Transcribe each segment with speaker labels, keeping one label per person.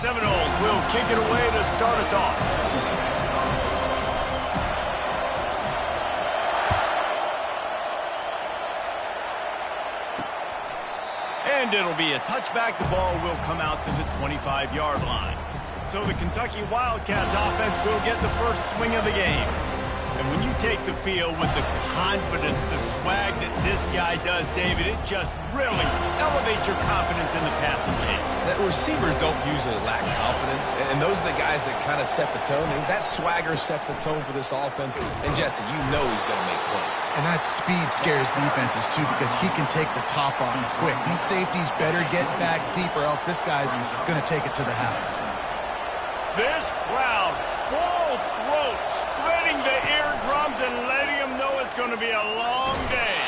Speaker 1: Seminoles will kick it away to start us off. And it'll be a touchback. The ball will come out to the 25-yard line. So the Kentucky Wildcats offense will get the first swing of the game. And when you take the field with the confidence, the swag that this guy does, David, it just really elevates your confidence in the passing game.
Speaker 2: The receivers don't usually lack confidence, and those are the guys that kind of set the tone. And that swagger sets the tone for this offense. And, Jesse, you know he's going to make plays.
Speaker 3: And that speed scares defenses, too, because he can take the top off quick. These safeties better get back deep, or else this guy's going to take it to the house.
Speaker 1: This crowd, full throat, spreading the eardrums and letting them know it's going to be a long day.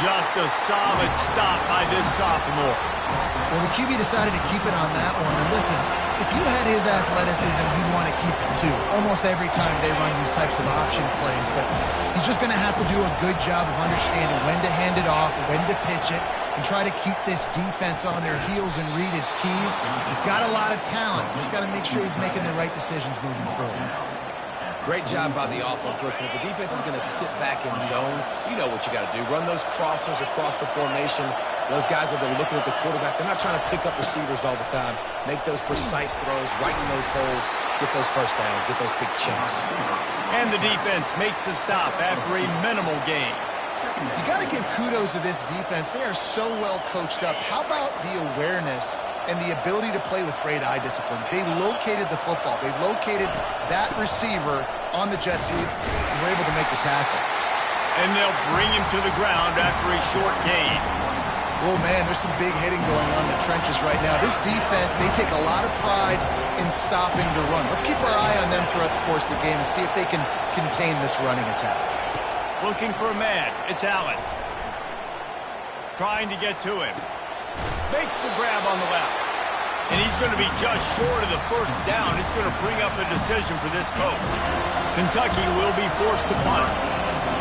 Speaker 1: Just a solid stop by this sophomore.
Speaker 3: Well, the QB decided to keep it on that one. And listen, if you had his athleticism, you'd want to keep it too. Almost every time they run these types of option plays. But he's just going to have to do a good job of understanding when to hand it off, when to pitch it, and try to keep this defense on their heels and read his keys. He's got a lot of talent. He's got to make sure he's making the right decisions moving forward.
Speaker 2: Great job by the offense. Listen, if the defense is going to sit back in zone, you know what you got to do. Run those crossers across the formation. Those guys that are looking at the quarterback, they're not trying to pick up receivers all the time. Make those precise throws, right in those holes, get those first downs, get those big chunks.
Speaker 1: And the defense makes the stop after a minimal gain.
Speaker 3: You got to give kudos to this defense. They are so well coached up. How about the awareness and the ability to play with great eye discipline? They located the football. They located that receiver on the jet sweep and were able to make the tackle.
Speaker 1: And they'll bring him to the ground after a short gain.
Speaker 3: Oh, man, there's some big hitting going on in the trenches right now. This defense, they take a lot of pride in stopping the run. Let's keep our eye on them throughout the course of the game and see if they can contain this running attack.
Speaker 1: Looking for a man. It's Allen. Trying to get to him. Makes the grab on the left. And he's going to be just short of the first down. It's going to bring up a decision for this coach. Kentucky will be forced to punt.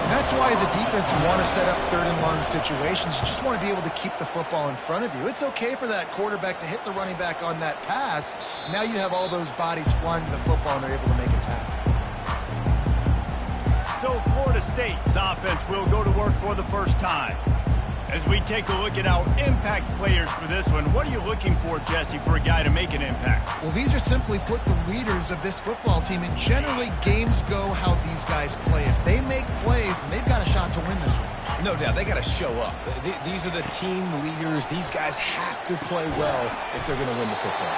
Speaker 3: And that's why, as a defense, you want to set up third and long situations. You just want to be able to keep the football in front of you. It's okay for that quarterback to hit the running back on that pass. Now you have all those bodies flying to the football, and they're able to make a tackle.
Speaker 1: So Florida State's offense will go to work for the first time. As we take a look at our impact players for this one, what are you looking for, Jesse, for a guy to make an impact?
Speaker 3: Well, these are simply put the leaders of this football team, and generally games go how these guys play. If they make plays, then they've got a shot to win this one.
Speaker 2: No doubt, they got to show up. These are the team leaders. These guys have to play well if they're going to win the football.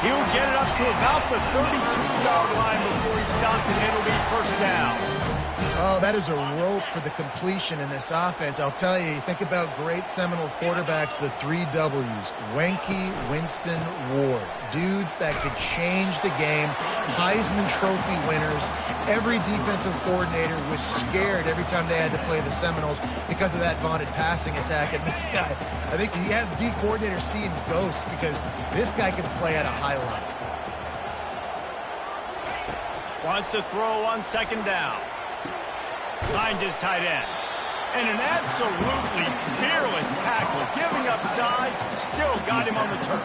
Speaker 1: He'll get it up to about the 32-yard line before he stopped, and it'll be first down.
Speaker 3: Oh, that is a rope for the completion in this offense. I'll tell you, think about great Seminole quarterbacks, the 3 W's. Wenke, Winston, Ward. Dudes that could change the game. Heisman Trophy winners. Every defensive coordinator was scared every time they had to play the Seminoles because of that vaunted passing attack. And this guy, I think he has D coordinators seeing ghosts because this guy can play at a high level.
Speaker 1: Wants to throw on second down. Finds his tight end. And an absolutely fearless tackle. Giving up size, still got him on the turf.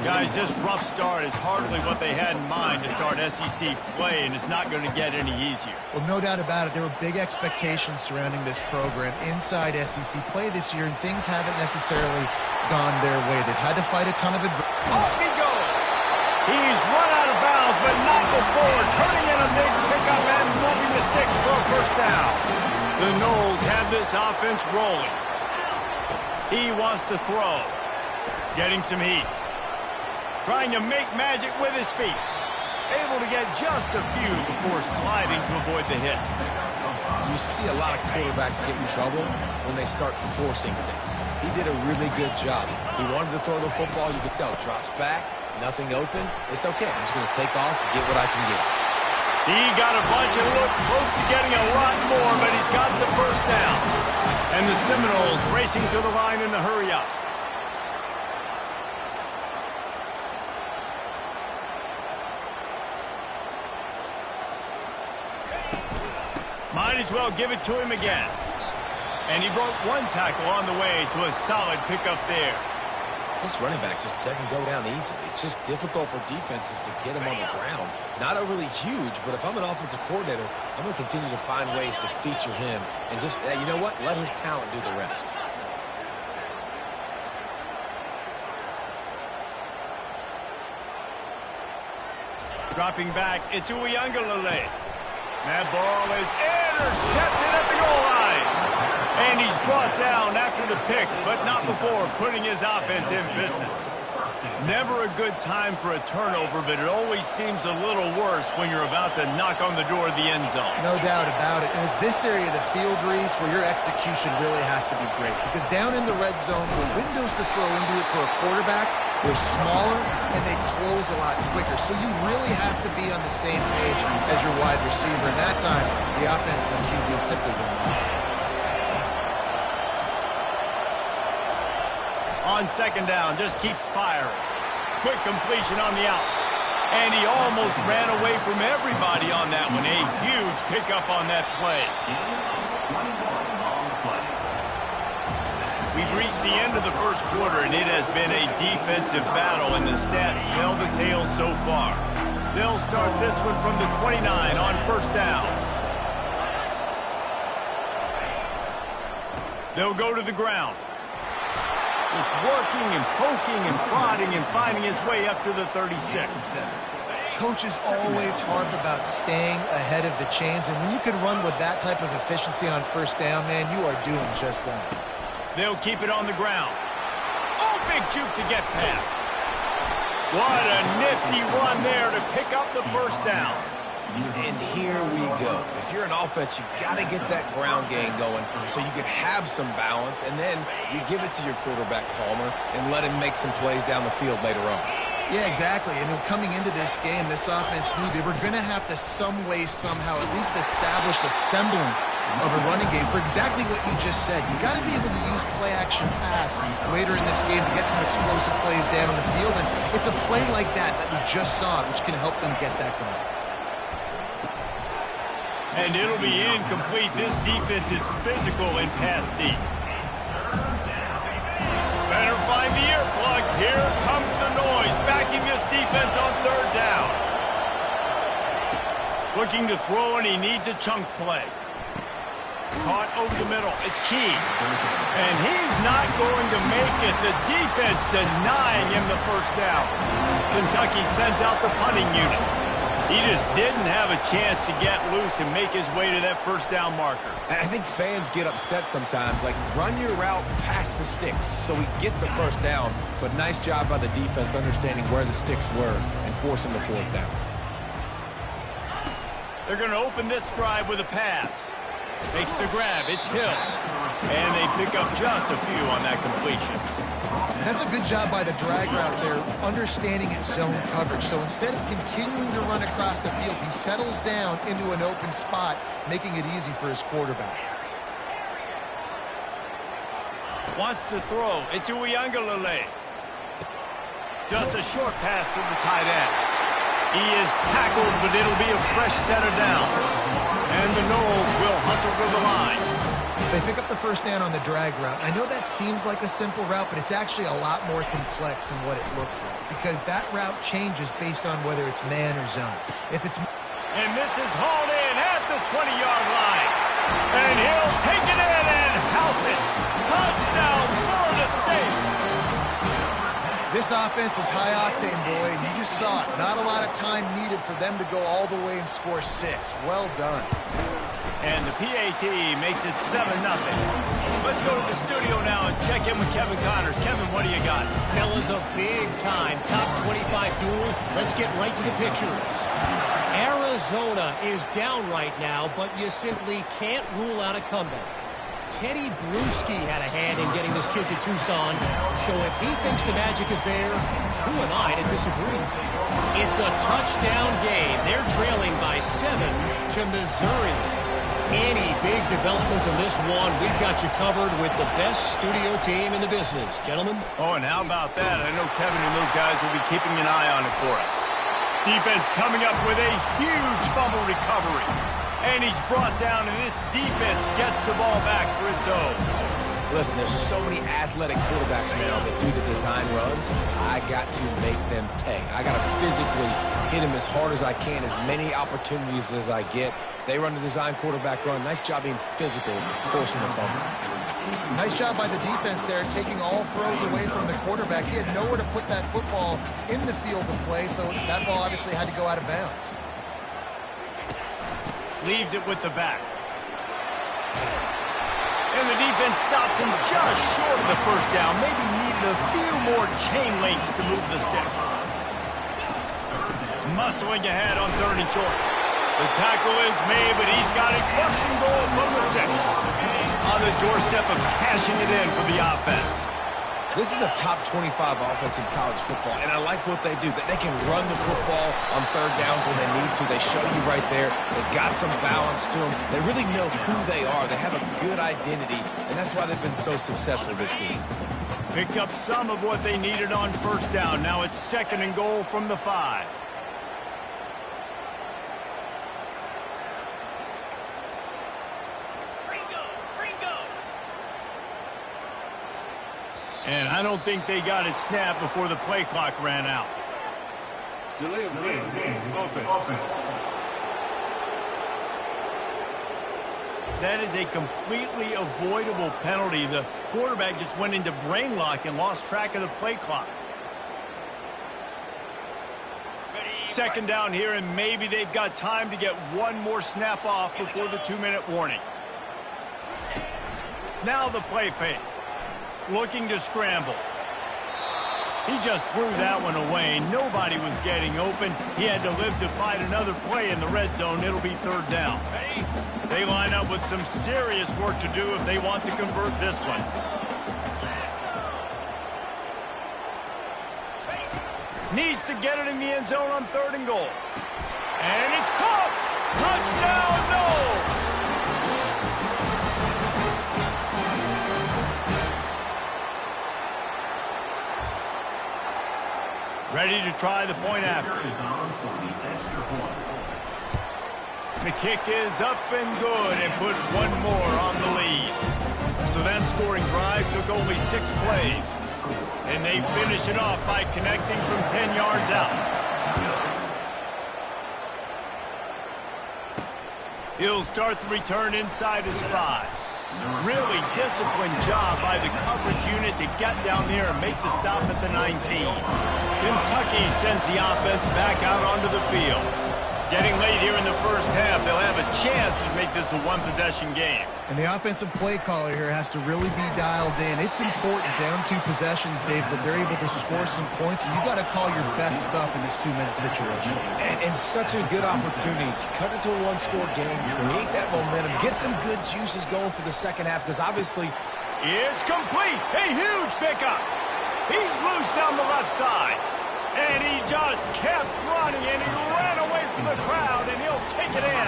Speaker 1: Guys, this rough start is hardly what they had in mind to start SEC play, and it's not going to get any easier.
Speaker 3: Well, no doubt about it. There were big expectations surrounding this program inside SEC play this year, and things haven't necessarily gone their way. They've had to fight a ton of adversity.
Speaker 1: Off he goes. He's run out of bounds, but not before turning in a big pickup and moving the sticks for a first down. The Noles have this offense rolling. He wants to throw. Getting some heat. Trying to make magic with his feet. Able to get just a few before sliding to avoid the hit.
Speaker 2: You see a lot of quarterbacks get in trouble when they start forcing things. He did a really good job. He wanted to throw the football. You could tell. Drops back. Nothing open. It's okay. I'm just going to take off, get what I can get.
Speaker 1: He got a bunch and looked close to getting a lot more, but he's got the first down. And the Seminoles racing to the line in the hurry up. Might as well give it to him again. And he broke one tackle on the way to a solid pickup there.
Speaker 2: This running back just doesn't go down easily. It's just difficult for defenses to get him on the ground. Not overly huge, but if I'm an offensive coordinator, I'm going to continue to find ways to feature him and just, you know what, let his talent do the rest.
Speaker 1: Dropping back, it's Uiagalelei. That ball is intercepted at the goal line. And he's brought down after the pick, but not before putting his offense in business. Never a good time for a turnover, but it always seems a little worse when you're about to knock on the door of the end zone.
Speaker 3: No doubt about it. And it's this area of the field, Reese, where your execution really has to be great. Because down in the red zone, the windows to throw into it for a quarterback, they're smaller and they close a lot quicker. So you really have to be on the same page as your wide receiver. And that time, the offense and the QB simply went off.
Speaker 1: On second down, just keeps firing. Quick completion on the out. And he almost ran away from everybody on that one. A huge pickup on that play. We've reached the end of the first quarter, and it has been a defensive battle, and the stats tell the tale so far. They'll start this one from the 29 on first down. They'll go to the ground. Just working and poking and prodding and finding his way up to the 36.
Speaker 3: Coaches always harp about staying ahead of the chains, and when you can run with that type of efficiency on first down, man, you are doing just that.
Speaker 1: They'll keep it on the ground. Oh, big juke to get past. What a nifty run there to pick up the first down.
Speaker 2: And here we go. If you're an offense, you got to get that ground game going so you can have some balance, and then you give it to your quarterback, Palmer, and let him make some plays down the field later on.
Speaker 3: Yeah, exactly. And coming into this game, this offense knew they were going to have to some way, somehow, at least establish a semblance of a running game for exactly what you just said. You got to be able to use play-action pass later in this game to get some explosive plays down on the field, and it's a play like that we just saw, which can help them get that going.
Speaker 1: And it'll be incomplete. This defense is physical and pass deep. Better find the earplugs. Here comes the noise, backing this defense on third down. Looking to throw, and he needs a chunk play. Caught over the middle. It's key. And he's not going to make it. The defense denying him the first down. Kentucky sends out the punting unit. He just didn't have a chance to get loose and make his way to that first down marker.
Speaker 2: I think fans get upset sometimes, like run your route past the sticks so we get the first down, but nice job by the defense understanding where the sticks were and forcing the fourth down.
Speaker 1: They're going to open this drive with a pass. Makes the grab. It's Hill. And they pick up just a few on that completion.
Speaker 3: And that's a good job by the drag route there, understanding its zone coverage. So instead of continuing to run across the field, he settles down into an open spot, making it easy for his quarterback.
Speaker 1: Wants to throw. It's Uiagalelei. Just a short pass to the tight end. He is tackled, but it'll be a fresh set of downs. And the Noles will hustle to the line.
Speaker 3: They pick up the first down on the drag route. I know that seems like a simple route, but it's actually a lot more complex than what it looks like, because that route changes based on whether it's man or zone. If it's...
Speaker 1: And this is hauled in at the 20-yard line. And he'll take it in and house it. Touchdown, Florida State.
Speaker 3: This offense is high-octane, boy, and you just saw it. Not a lot of time needed for them to go all the way and score 6. Well done.
Speaker 1: And the PAT makes it 7-0. Let's go to the studio now and check in with Kevin Connors. Kevin, what do you got?
Speaker 4: Fellas, a big-time top 25 duel. Let's get right to the pictures. Arizona is down right now, but you simply can't rule out a comeback. Teddy Bruschi had a hand in getting this kid to Tucson, so if he thinks the magic is there, who am I to disagree? It's a touchdown game. They're trailing by 7 to Missouri. Any big developments in this one, we've got you covered with the best studio team in the business. Gentlemen?
Speaker 1: Oh, and how about that? I know Kevin and those guys will be keeping an eye on it for us. Defense coming up with a huge fumble recovery. And he's brought down, and this defense gets the ball back for its own.
Speaker 2: Listen, there's so many athletic quarterbacks now that do the design runs. I got to make them pay. I got to physically hit them as hard as I can, as many opportunities as I get. They run the design quarterback run. Nice job being physical, forcing the fumble.
Speaker 3: Nice job by the defense there, taking all throws away from the quarterback. He had nowhere to put that football in the field to play, so that ball obviously had to go out of bounds.
Speaker 1: Leaves it with the back. And the defense stops him just short of the first down. Maybe needed a few more chain links to move the sticks. Muscling ahead on 3rd and short. The tackle is made, but he's got it. 1st and goal from the 6. On the doorstep of cashing it in for the offense.
Speaker 2: This is a top 25 offense in college football, and I like what they do. They can run the football on 3rd downs when they need to. They show you right there. They've got some balance to them. They really know who they are. They have a good identity, and that's why they've been so successful this season.
Speaker 1: Picked up some of what they needed on 1st down. Now it's 2nd and goal from the 5. And I don't think they got it snapped before the play clock ran out.
Speaker 5: Delay of game. Offense.
Speaker 1: That is a completely avoidable penalty. The quarterback just went into brain lock and lost track of the play clock. 2nd down here, and maybe they've got time to get one more snap off before the 2-minute warning. Now the play fake. Looking to scramble. He just threw that one away. Nobody was getting open. He had to live to fight another play in the red zone. It'll be 3rd down. They line up with some serious work to do if they want to convert this one. Needs to get it in the end zone on 3rd and goal. And it's caught! Touchdown, no! Ready to try the point after. The kick is up and good and put one more on the lead. So that scoring drive took only 6 plays. And they finish it off by connecting from 10 yards out. He'll start the return inside his 5. Really disciplined job by the coverage unit to get down there and make the stop at the 19. Kentucky sends the offense back out onto the field. Getting late here in the first half, they'll have a chance to make this a one-possession game.
Speaker 3: And the offensive play caller here has to really be dialed in. It's important down 2 possessions, Dave, that they're able to score some points. So you got to call your best stuff in this 2-minute situation.
Speaker 2: And such a good opportunity to cut into a 1-score game, create that momentum, get some good juices going for the second half, because obviously
Speaker 1: it's complete. A huge pickup. He's loose down the left side. And he just kept running, and he ran away from the crowd, and he'll take it in.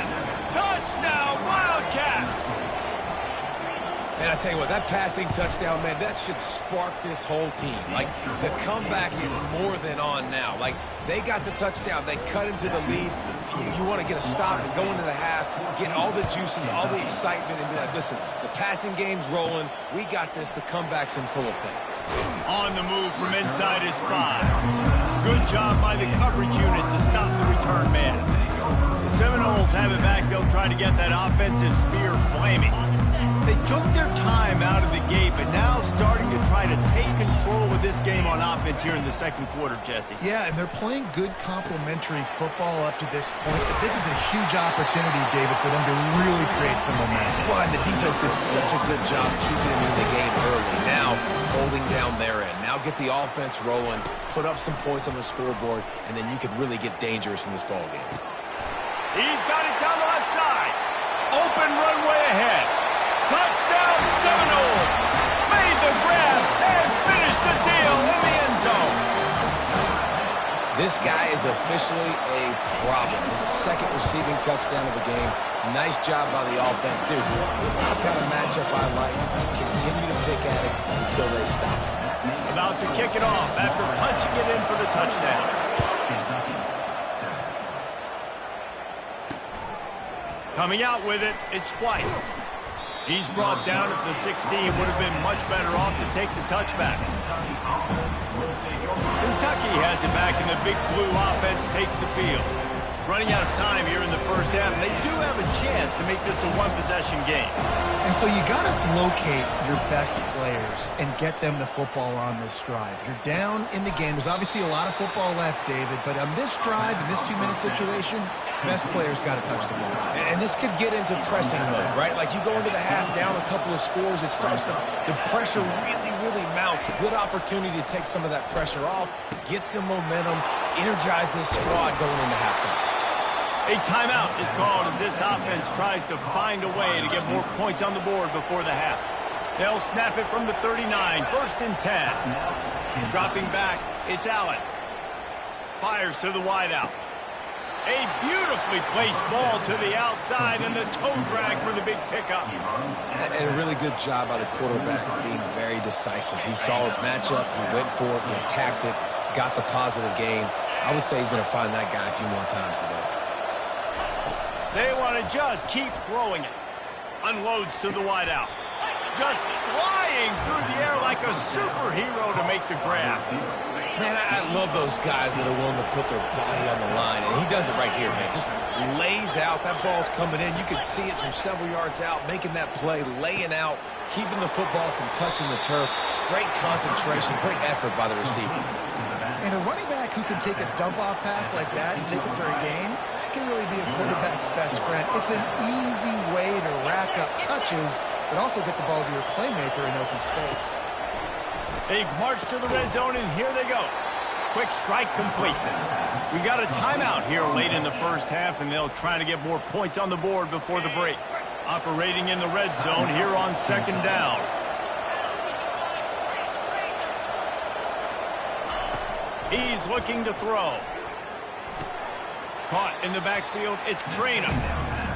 Speaker 1: Touchdown, Wildcats!
Speaker 2: And I tell you what, that passing touchdown, man, that should spark this whole team. Like, the comeback is more than on now. Like, they got the touchdown. They cut into the lead. You want to get a stop and go into the half, get all the juices, all the excitement, and be like, listen, the passing game's rolling. We got this. The comeback's in full effect.
Speaker 1: On the move from inside his 5. Good job by the coverage unit to stop the return man. The Seminoles have it back. They'll try to get that offensive spear flaming. They took their time out of the gate, but now starting to try to take control of this game on offense here in the 2nd quarter, Jesse.
Speaker 3: Yeah, and they're playing good complementary football up to this point. This is a huge opportunity, David, for them to really create some momentum.
Speaker 2: Well, and the defense did such a good job keeping them in the game early. Now, holding down their end. Now get the offense rolling, put up some points on the scoreboard, and then you can really get dangerous in this ballgame.
Speaker 1: He's got it down the left side. Open runway ahead. Touchdown, Seminoles! Made the grab and finished the deal in the end zone.
Speaker 2: This guy is officially a problem. His 2nd receiving touchdown of the game. Nice job by the offense. Dude, what kind of matchup I like. Continue to pick at it until they stop.
Speaker 1: About to kick it off after punching it in for the touchdown. Coming out with it, it's White. He's brought down at the 16. Would have been much better off to take the touchback. Kentucky has it back, and the Big Blue offense takes the field. Running out of time here in the first half, and they do have a chance to make this a one-possession game.
Speaker 3: And so you got to locate your best players and get them the football on this drive. You're down in the game. There's obviously a lot of football left, David, but on this drive, in this 2-minute situation, best players got to touch the ball.
Speaker 2: And this could get into pressing mode, right? Like you go into the half down a couple of scores, it starts to, the pressure really mounts. Good opportunity to take some of that pressure off, get some momentum, energize this squad going into halftime.
Speaker 1: A timeout is called as this offense tries to find a way to get more points on the board before the half. They'll snap it from the 39, 1st and 10. Dropping back, it's Allen. Fires to the wideout. A beautifully placed ball to the outside, and the toe drag for the big pickup.
Speaker 2: And a really good job by the quarterback being very decisive. He saw his matchup, he went for it, he attacked it, got the positive gain. I would say he's going to find that guy a few more times today.
Speaker 1: They want to just keep throwing it. Unloads to the wideout. Just flying through the air like a superhero to make the grab.
Speaker 2: Man, I love those guys that are willing to put their body on the line, and he does it right here, man. Just lays out. That ball's coming in. You can see it from several yards out, making that play, laying out, keeping the football from touching the turf. Great concentration, great effort by the receiver.
Speaker 3: And a running back who can take a dump-off pass like that and take it for a gain, that can really be a quarterback's best friend. It's an easy way to rack up touches, but also get the ball to your playmaker in open space.
Speaker 1: They march to the red zone, and here they go. Quick strike complete. We got a timeout here late in the first half, and they'll try to get more points on the board before the break. Operating in the red zone here on 2nd down. He's looking to throw. Caught in the backfield, it's Traynor.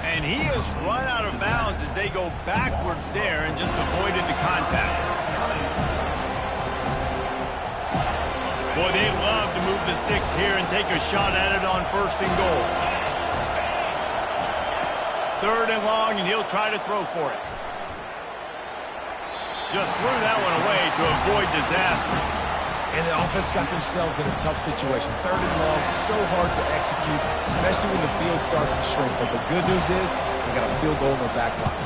Speaker 1: And he has run out of bounds as they go backwards there and just avoided the contact. Boy, they'd love to move the sticks here and take a shot at it on 1st and goal. 3rd and long, and he'll try to throw for it. Just threw that one away to avoid disaster.
Speaker 2: And the offense got themselves in a tough situation. 3rd and long, so hard to execute, especially when the field starts to shrink. But the good news is they got a field goal in their back pocket.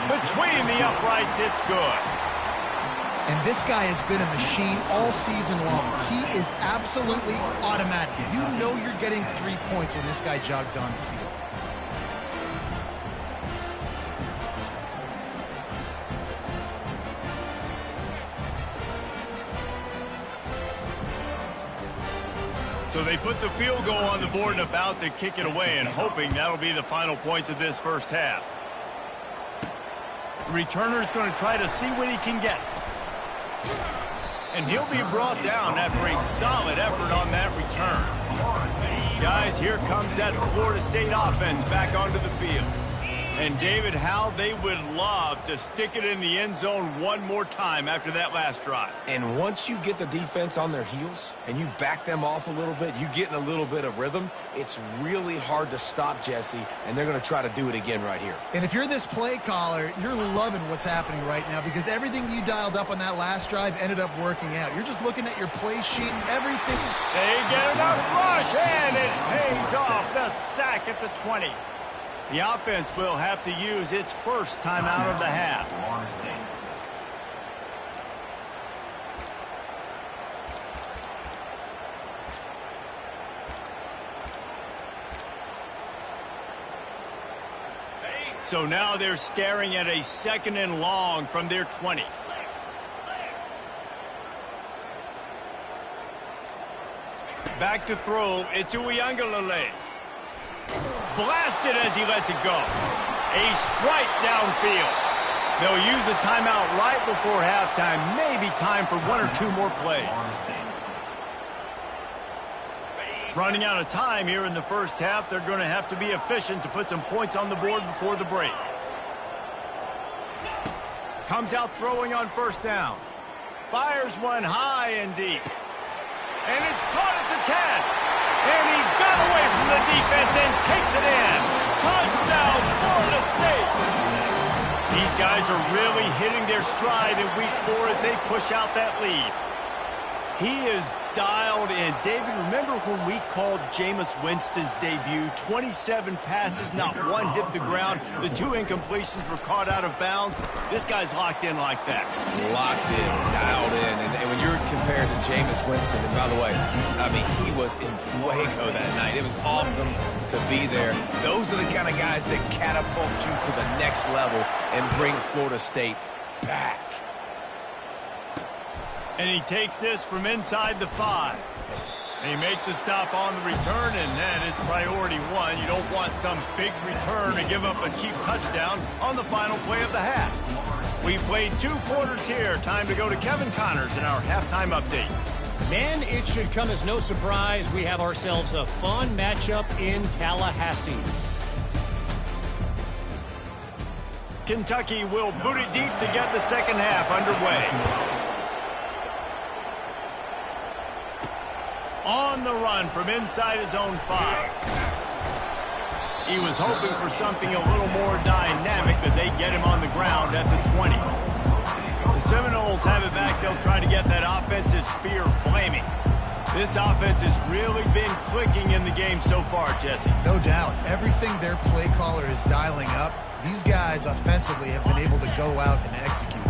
Speaker 1: Between the uprights, it's good.
Speaker 3: And this guy has been a machine all season long. He is absolutely automatic. You know you're getting 3 points when this guy jogs on the field.
Speaker 1: So they put the field goal on the board and about to kick it away, and hoping that'll be the final points of this first half. The returner's going to try to see what he can get. And he'll be brought down after a solid effort on that return. Guys, here comes that Florida State offense back onto the field. And David, how they would love to stick it in the end zone one more time after that last drive.
Speaker 2: And once you get the defense on their heels and you back them off a little bit, you get in a little bit of rhythm, it's really hard to stop Jesse, and they're going to try to do it again right here.
Speaker 3: And if you're this play caller, you're loving what's happening right now because everything you dialed up on that last drive ended up working out. You're just looking at your play sheet and everything.
Speaker 1: They get enough rush, and it pays off. The sack at the 20. The offense will have to use its first timeout of the half. So now they're staring at a 2nd and long from their 20. Back to throw, it's Uiagalelei. Blasted as he lets it go. A strike downfield. They'll use a timeout right before halftime. Maybe time for 1 or 2 more plays. Running out of time here in the first half. They're going to have to be efficient to put some points on the board before the break. Comes out throwing on 1st down. Fires one high and deep. And it's caught at the 10. And he got away from the defense and takes it in. Touchdown, guys are really hitting their stride in week 4 as they push out that lead. He is dialed in. David, remember when we called Jameis Winston's debut? 27 passes, not one hit the ground. The 2 incompletions were caught out of bounds. This guy's locked in like that.
Speaker 2: Locked in, dialed in. And when you're compared to Jameis Winston, and by the way, I mean, he was in fuego that night. It was awesome to be there. Those are the kind of guys that catapult you to the next level and bring Florida State back.
Speaker 1: And he takes this from inside the 5. They make the stop on the return, and that is priority 1. You don't want some big return to give up a cheap touchdown on the final play of the half. We played 2 quarters here. Time to go to Kevin Connors in our halftime update.
Speaker 4: Man, it should come as no surprise we have ourselves a fun matchup in Tallahassee.
Speaker 1: Kentucky will boot it deep to get the second half underway. On the run from inside his own 5. He was hoping for something a little more dynamic, but they get him on the ground at the 20. The Seminoles have it back. They'll try to get that offensive spear flaming. This offense has really been clicking in the game so far, Jesse.
Speaker 3: No doubt. Everything their play caller is dialing up, these guys offensively have been able to go out and execute it.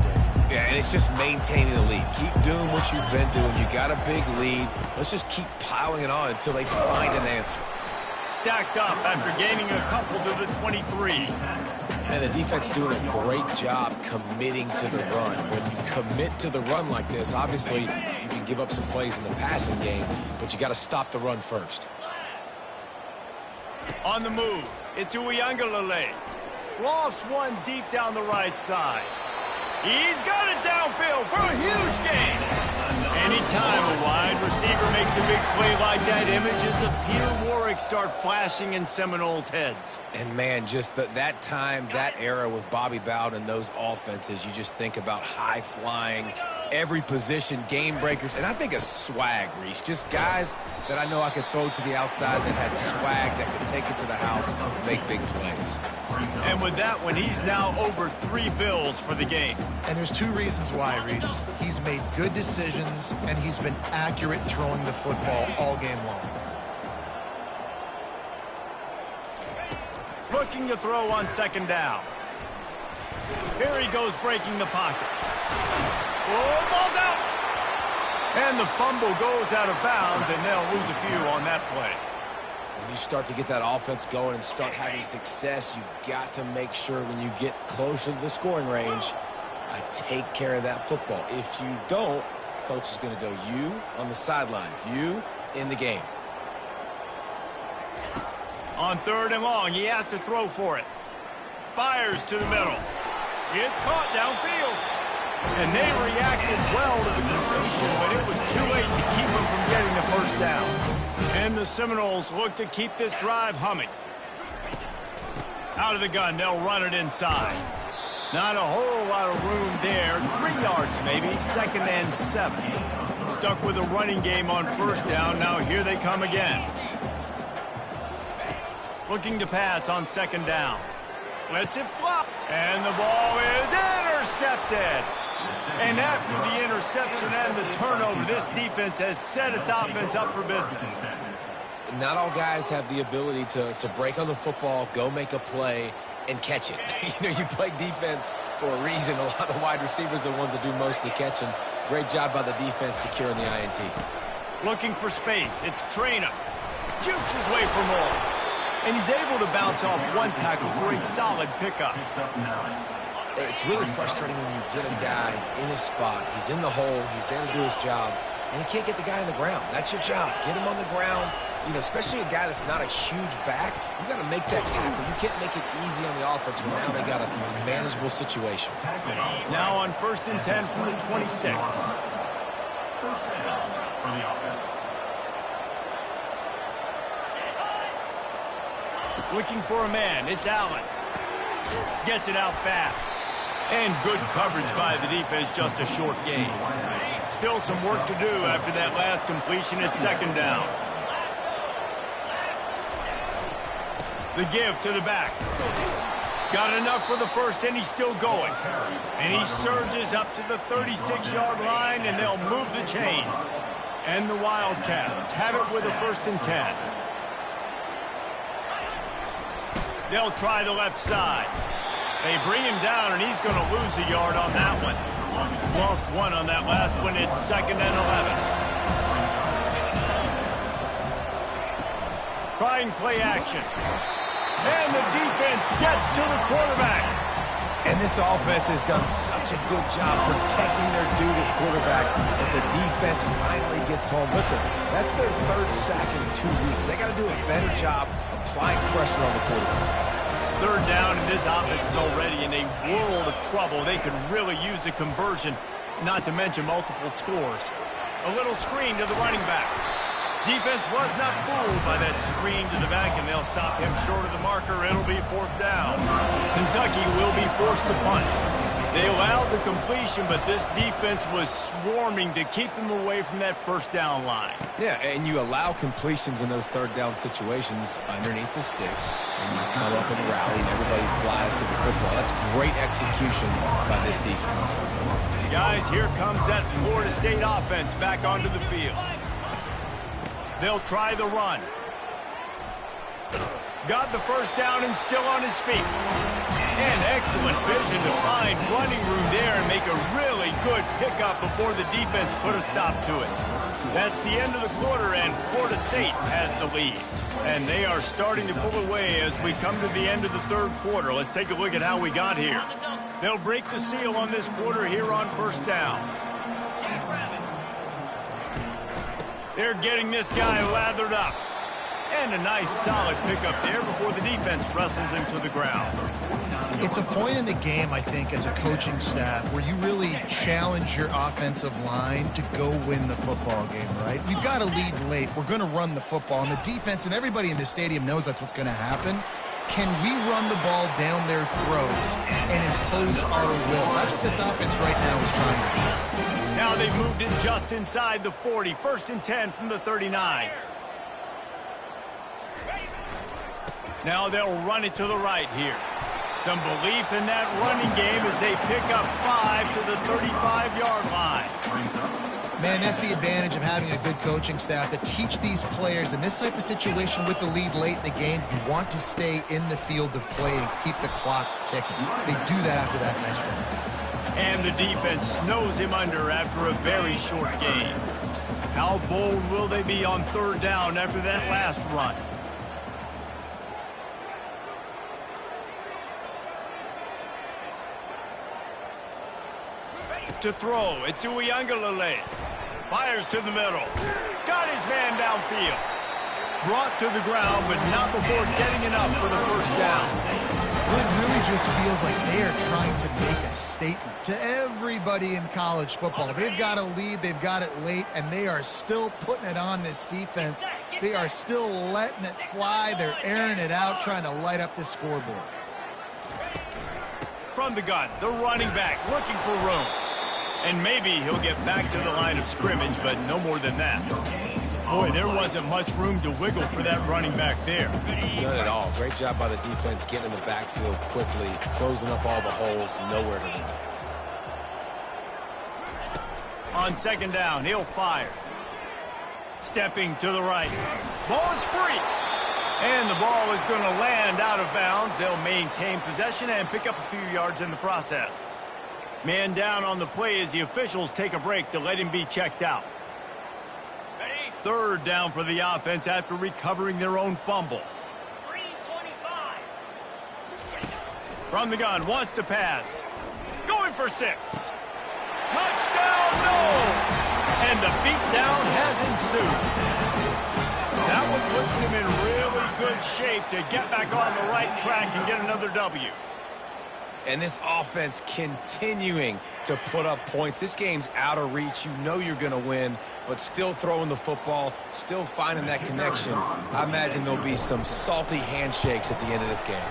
Speaker 2: Yeah, and it's just maintaining the lead. Keep doing what you've been doing. You got a big lead. Let's just keep piling it on until they find an answer.
Speaker 1: Stacked up after gaining a couple to the 23.
Speaker 2: And the defense doing a great job committing to the run. When you commit to the run like this, obviously you can give up some plays in the passing game, but you got to stop the run first.
Speaker 1: On the move, it's Uiagalelei. Lofts one deep down the right side. He's got it downfield for a huge gain. Anytime a wide receiver makes a big play like that, images of Peter Warrick start flashing in Seminoles' heads.
Speaker 2: And, man, just that time, that era with Bobby Bowden and those offenses, you just think about high-flying, every position, game breakers, and I think of swag, Reese. Just guys that I know I could throw to the outside that had swag, that could take it to the house, make big plays.
Speaker 1: And with that one, he's now over 3 bills for the game.
Speaker 3: And there's 2 reasons why, Reese. He's made good decisions, and he's been accurate throwing the football all game long.
Speaker 1: Looking to throw on second down. Here he goes breaking the pocket. Oh, ball's out! And the fumble goes out of bounds, and they'll lose a few on that play.
Speaker 2: When you start to get that offense going and start having success, you've got to make sure when you get closer to the scoring range, take care of that football. If you don't, coach is going to go you on the sideline, you in the game.
Speaker 1: On 3rd and long, he has to throw for it. Fires to the middle. It's caught downfield. And they reacted well to the completion, but it was too late to keep them from getting the first down. And the Seminoles look to keep this drive humming. Out of the gun, they'll run it inside. Not a whole lot of room there. 3 yards maybe, 2nd and 7. Stuck with a running game on 1st down. Now here they come again. Looking to pass on 2nd down. Lets it flop. And the ball is intercepted. And after the interception and the turnover, this defense has set its offense up for business.
Speaker 2: Not all guys have the ability to break on the football, go make a play, and catch it. You know, you play defense for a reason. A lot of the wide receivers are the ones that do most of the catching. Great job by the defense securing the INT.
Speaker 1: Looking for space. It's Traynor. Jukes his way for more. And he's able to bounce off one tackle for a solid pickup.
Speaker 2: It's really frustrating when you get a guy in his spot. He's in the hole. He's there to do his job. And he can't get the guy on the ground. That's your job. Get him on the ground. You know, especially a guy that's not a huge back. You got to make that tackle. You can't make it easy on the offense when now they got a manageable situation.
Speaker 1: Now on 1st and 10 from the 26. Looking for a man. It's Allen. Gets it out fast. And good coverage by the defense, just a short gain. Still some work to do after that last completion at 2nd down. The give to the back. Got enough for the first, and he's still going. And he surges up to the 36-yard line, and they'll move the chains. And the Wildcats have it with a 1st and 10. They'll try the left side. They bring him down, and he's going to lose a yard on that one. Lost 1 on that last one. It's 2nd and 11. Trying play action. And the defense gets to the quarterback.
Speaker 2: And this offense has done such a good job protecting their dude at quarterback that the defense finally gets home. Listen, that's their 3rd sack in 2 weeks. They got to do a better job applying pressure on the quarterback.
Speaker 1: 3rd down, and this offense is already in a world of trouble. They could really use a conversion, not to mention multiple scores. A little screen to the running back. Defense was not fooled by that screen to the back, and they'll stop him short of the marker. It'll be 4th down. Kentucky will be forced to punt. They allowed the completion, but this defense was swarming to keep them away from that 1st down line.
Speaker 2: Yeah, and you allow completions in those 3rd down situations underneath the sticks, and you come up and rally, and everybody flies to the football. That's great execution by this defense.
Speaker 1: Guys, here comes that Florida State offense back onto the field. They'll try the run. Got the 1st down and still on his feet. And excellent vision to find running room there and make a really good pickup before the defense put a stop to it. That's the end of the quarter, and Florida State has the lead. And they are starting to pull away as we come to the end of the 3rd quarter. Let's take a look at how we got here. They'll break the seal on this quarter here on 1st down. They're getting this guy lathered up. And a nice solid pickup there before the defense wrestles him to the ground.
Speaker 3: It's a point in the game, I think, as a coaching staff where you really challenge your offensive line to go win the football game, right? We've got to lead late. We're going to run the football. And the defense and everybody in the stadium knows that's what's going to happen. Can we run the ball down their throats and impose our will? That's what this offense right now is trying to do.
Speaker 1: Now they've moved it just inside the 40. 1st and 10 from the 39. Now they'll run it to the right here. Some belief in that running game as they pick up 5 to the 35-yard line.
Speaker 3: Man, that's the advantage of having a good coaching staff to teach these players in this type of situation with the lead late in the game. You want to stay in the field of play and keep the clock ticking. They do that after that nice run.
Speaker 1: And the defense snows him under after a very short game. How bold will they be on 3rd down after that last run? To throw, it's Uiagalelei. Fires to the middle. Got his man downfield. Brought to the ground, but not before getting enough for the 1st down.
Speaker 3: Well, it really just feels like they are trying to make a statement to everybody in college football. They've got a lead, they've got it late, and they are still putting it on this defense. They are still letting it fly. They're airing it out, trying to light up the scoreboard.
Speaker 1: From the gun, the running back looking for room. And maybe he'll get back to the line of scrimmage, but no more than that. Boy, there wasn't much room to wiggle for that running back there.
Speaker 2: None at all. Great job by the defense getting in the backfield quickly, closing up all the holes, nowhere to run.
Speaker 1: On 2nd down, he'll fire. Stepping to the right. Ball is free. And the ball is going to land out of bounds. They'll maintain possession and pick up a few yards in the process. Man down on the play as the officials take a break to let him be checked out. 3rd down for the offense after recovering their own fumble.
Speaker 4: 3:25.
Speaker 1: From the gun, wants to pass. Going for 6. Touchdown, no! And the beatdown has ensued. That one puts them in really good shape to get back on the right track and get another W.
Speaker 2: And this offense continuing to put up points. This game's out of reach. You know you're going to win, but still throwing the football, still finding that connection. I imagine there'll be some salty handshakes at the end of this game.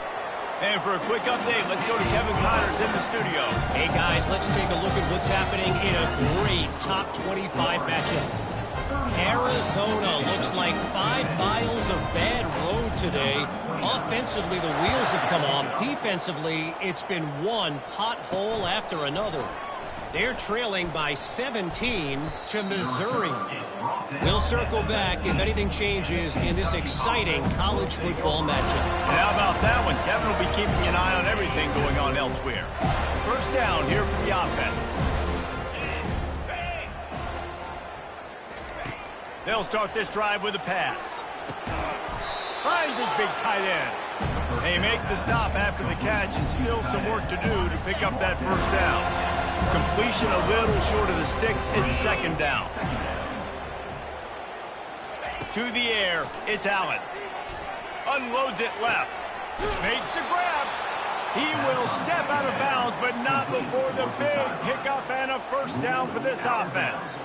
Speaker 1: And for a quick update, let's go to Kevin Connors in the studio.
Speaker 4: Hey, guys, let's take a look at what's happening in a great top 25 matchup. Arizona looks like 5 miles of bad road great today. Offensively, the wheels have come off. Defensively, it's been one pothole after another. They're trailing by 17 to Missouri. We'll circle back if anything changes in this exciting college football matchup.
Speaker 1: And how about that one? Kevin will be keeping an eye on everything going on elsewhere. First down here for the offense. They'll start this drive with a pass. Finds his big tight end. They make the stop after the catch and still some work to do to pick up that first down. Completion a little short of the sticks. It's second down. To the air, it's Allen. Unloads it left. Makes the grab. He will step out of bounds, but not before the big pickup and a first down for this offense.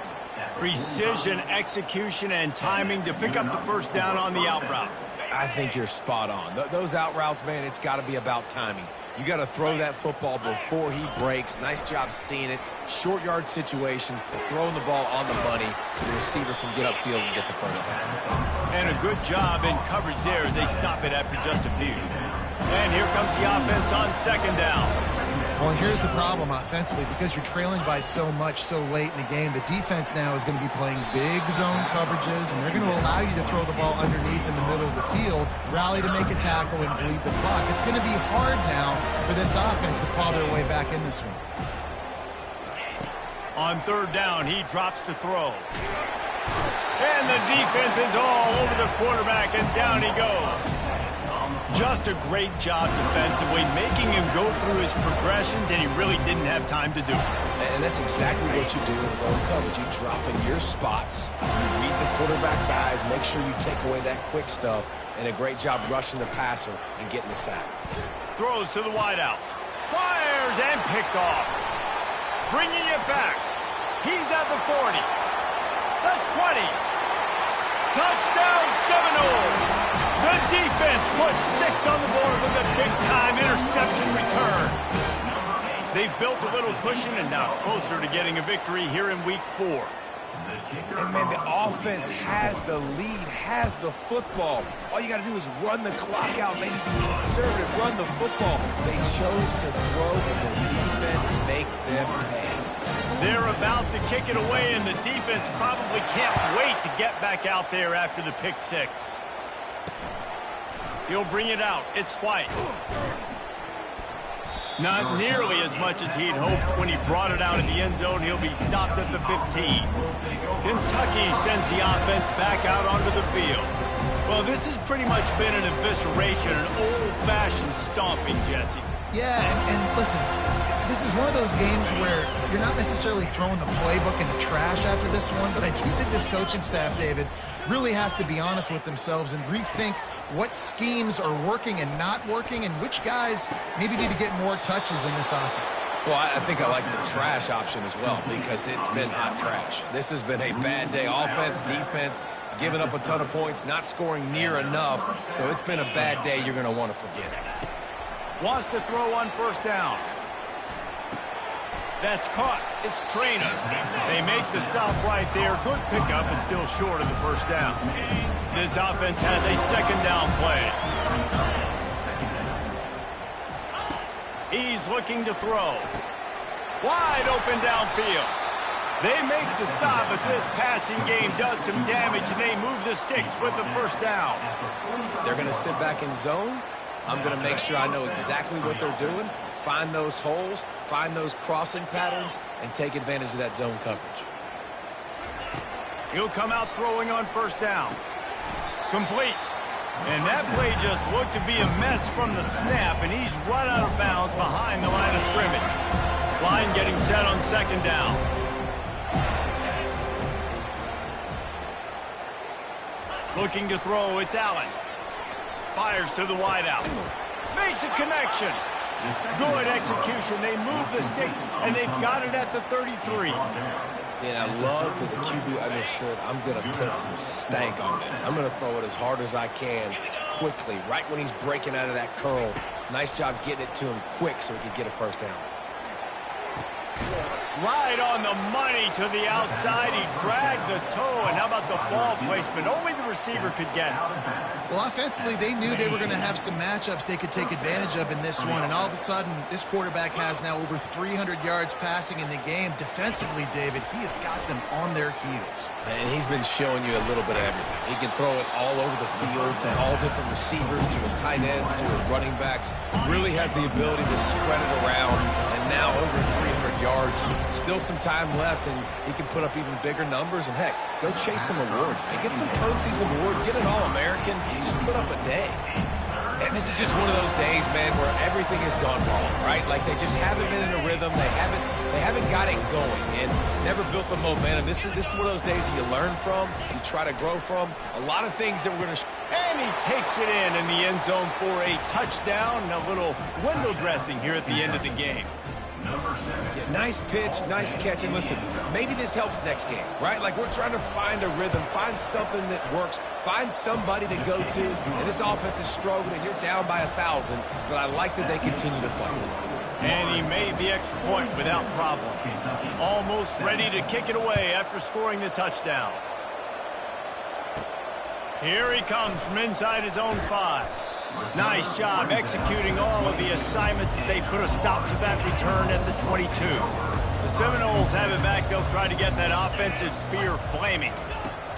Speaker 1: Precision, execution, and timing to pick up the first down on the out route.
Speaker 2: I think you're spot on. Those out routes, man, it's got to be about timing. You got to throw that football before he breaks. Nice job seeing it. Short yard situation, throwing the ball on the money so the receiver can get upfield and get the first down.
Speaker 1: And a good job in coverage there as they stop it after just a few. And here comes the offense on second down.
Speaker 3: Well, and here's the problem offensively. Because you're trailing by so much so late in the game, the defense now is going to be playing big zone coverages, and they're going to allow you to throw the ball underneath in the middle of the field, rally to make a tackle, and bleed the clock. It's going to be hard now for this offense to claw their way back in this one.
Speaker 1: On third down, he drops to throw. And the defense is all over the quarterback, and down he goes. Just a great job defensively, making him go through his progressions, and he really didn't have time to do it.
Speaker 2: And that's exactly what you do in zone coverage. You drop in your spots, you read the quarterback's eyes, make sure you take away that quick stuff, and a great job rushing the passer and getting the sack.
Speaker 1: Throws to the wideout. Fires and picked off. Bringing it back. He's at the 40. The 20. Touchdown Seminoles. The defense puts 6 on the board with a big-time interception return. They've built a little cushion and now closer to getting a victory here in Week 4.
Speaker 2: And, man, the offense has the lead, has the football. All you got to do is run the clock out, maybe be conservative, run the football. They chose to throw, and the defense makes them pay.
Speaker 1: They're about to kick it away, and the defense probably can't wait to get back out there after the pick 6. He'll bring it out. It's White. Not nearly as much as he'd hoped when he brought it out in the end zone. He'll be stopped at the 15. Kentucky sends the offense back out onto the field. Well, this has pretty much been an evisceration, an old-fashioned stomping, Jesse.
Speaker 3: Yeah, and listen, this is one of those games where you're not necessarily throwing the playbook in the trash after this one, but I do think this coaching staff, David, really has to be honest with themselves and rethink what schemes are working and not working and which guys maybe need to get more touches in this offense.
Speaker 2: Well, I think I like the trash option as well because it's been hot trash. This has been a bad day. Offense, defense, giving up a ton of points, not scoring near enough. So it's been a bad day you're going to want to forget.
Speaker 1: Wants to throw on first down. That's caught. It's Traynor. They make the stop right there. Good pickup, but still short of the first down. This offense has a second down play. He's looking to throw. Wide open downfield. They make the stop, but this passing game does some damage, and they move the sticks with the first down.
Speaker 2: If they're going to sit back in zone, I'm going to make sure I know exactly what they're doing, find those holes, find those crossing patterns, and take advantage of that zone coverage.
Speaker 1: He'll come out throwing on first down. Complete. And that play just looked to be a mess from the snap, and he's run out of bounds behind the line of scrimmage. Line getting set on second down. Looking to throw, it's Allen. Fires to the wideout. Makes a connection. Good execution. They move the sticks, and they've got it at the 33.
Speaker 2: And I love that the QB understood I'm going to put some stank on this. I'm going to throw it as hard as I can quickly, right when he's breaking out of that curl. Nice job getting it to him quick so he could get a first down.
Speaker 1: Right on the money to the outside. He dragged the toe, and how about the ball placement? Only the receiver could get it.
Speaker 3: Well, offensively, they knew they were going to have some matchups they could take advantage of in this one, and all of a sudden, this quarterback has now over 300 yards passing in the game. Defensively, David, he has got them on their heels.
Speaker 2: And he's been showing you a little bit of everything. He can throw it all over the field to all different receivers, to his tight ends, to his running backs. Really has the ability to spread it around, and now over 300 yards. Still some time left, and he can put up even bigger numbers. And, heck, go chase some awards, man. Get some postseason awards. Get an All-American. Just put up a day. And this is just one of those days, man, where everything has gone wrong, right? Like they just haven't been in a rhythm. They haven't got it going and never built the momentum. This is one of those days that you learn from, you try to grow from. A lot of things that we're going to...
Speaker 1: And he takes it in the end zone for a touchdown. A little window dressing here at the end of the game.
Speaker 2: Yeah, nice pitch, nice catch. And listen, maybe this helps next game, right? Like we're trying to find a rhythm, find something that works, find somebody to go to. And this offense is struggling, and you're down by 1,000. But I like that they continue to fight.
Speaker 1: And he made the extra point without problem. Almost ready to kick it away after scoring the touchdown. Here he comes from inside his own 5. Nice job executing all of the assignments as they put a stop to that return at the 22. The Seminoles have it back. They'll try to get that offensive spear flaming.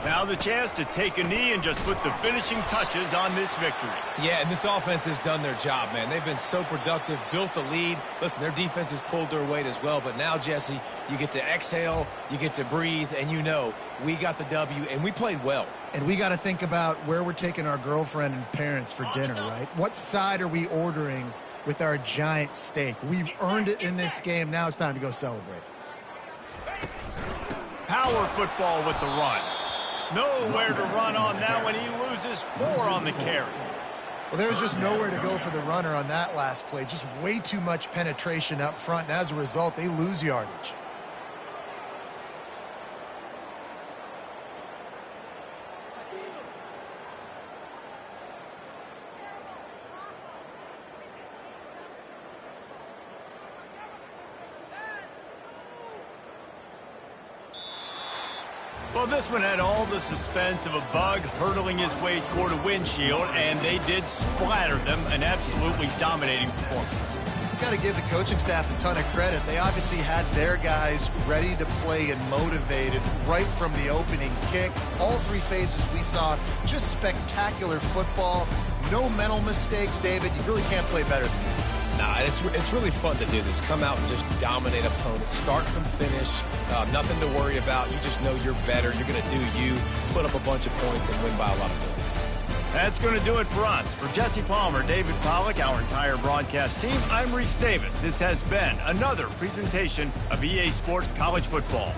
Speaker 1: Now the chance to take a knee and just put the finishing touches on this victory.
Speaker 2: Yeah, and this offense has done their job, man. They've been so productive, built the lead. Listen, their defense has pulled their weight as well. But now, Jesse, you get to exhale, you get to breathe, and you know we got the W, and we played well.
Speaker 3: And we got to think about where we're taking our girlfriend and parents for dinner, right? What side are we ordering with our giant steak? We've earned it in this game. Now it's time to go celebrate.
Speaker 1: Power football with the run. Nowhere to run on that one. He loses 4 on the carry.
Speaker 3: Well, there was just nowhere to go for the runner on that last play. Just way too much penetration up front, and as a result, they lose yardage.
Speaker 1: Well, this one had all the suspense of a bug hurtling his way toward a windshield, and they did splatter them. An absolutely dominating performance.
Speaker 3: Got to give the coaching staff a ton of credit. They obviously had their guys ready to play and motivated right from the opening kick. All 3 phases we saw, just spectacular football. No mental mistakes, David. You really can't play better than that.
Speaker 2: Nah, it's really fun to do this. Come out and just dominate opponents. Start from finish. Nothing to worry about. You just know you're better. You're going to do you. Put up a bunch of points and win by a lot of points.
Speaker 1: That's going to do it for us. For Jesse Palmer, David Pollack, our entire broadcast team, I'm Reese Davis. This has been another presentation of EA Sports College Football.